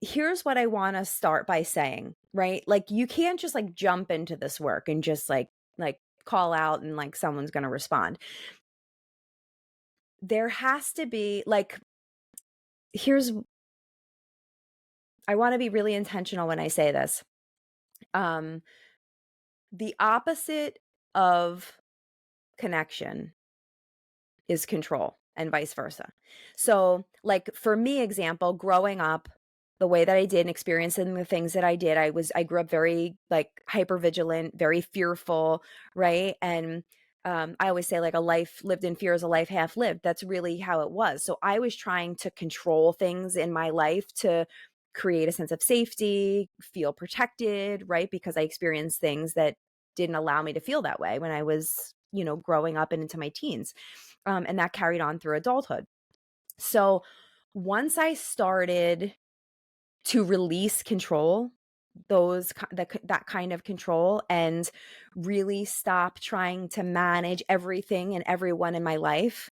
here's what I want to start by saying, right? Like you can't just like jump into this work and just like call out and like someone's going to respond. There has to be like here's I want to be really intentional when I say this. Um the opposite of connection is control and vice versa. So, like for me example, growing up the way that I did and experiencing the things that I did, I grew up very like hyper vigilant, very fearful, right? And I always say like a life lived in fear is a life half lived. That's really how it was. So I was trying to control things in my life to create a sense of safety, feel protected, right? Because I experienced things that didn't allow me to feel that way when I was, growing up and into my teens. And that carried on through adulthood. So once I started to release control, that kind of control, and really stop trying to manage everything and everyone in my life,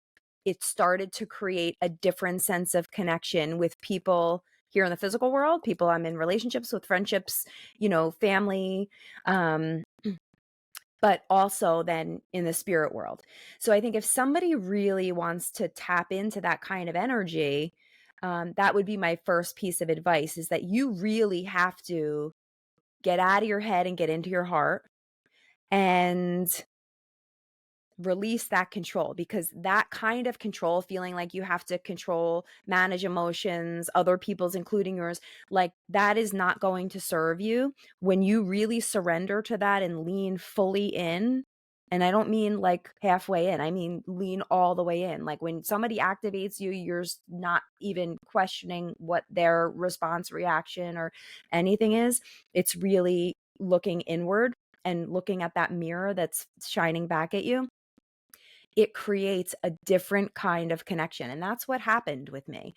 it started to create a different sense of connection with people here in the physical world, people I'm in relationships with, friendships, family, um, but also then in the spirit world. So I think if somebody really wants to tap into that kind of energy, that would be my first piece of advice is that you really have to get out of your head and get into your heart and release that control, because that kind of control, feeling like you have to control, manage emotions, other people's, including yours, like that is not going to serve you. When you really surrender to that and lean fully in, and I don't mean like halfway in, I mean lean all the way in. Like when somebody activates you, you're not even questioning what their response, reaction, or anything is. It's really looking inward and looking at that mirror that's shining back at you. It creates a different kind of connection, and that's what happened with me.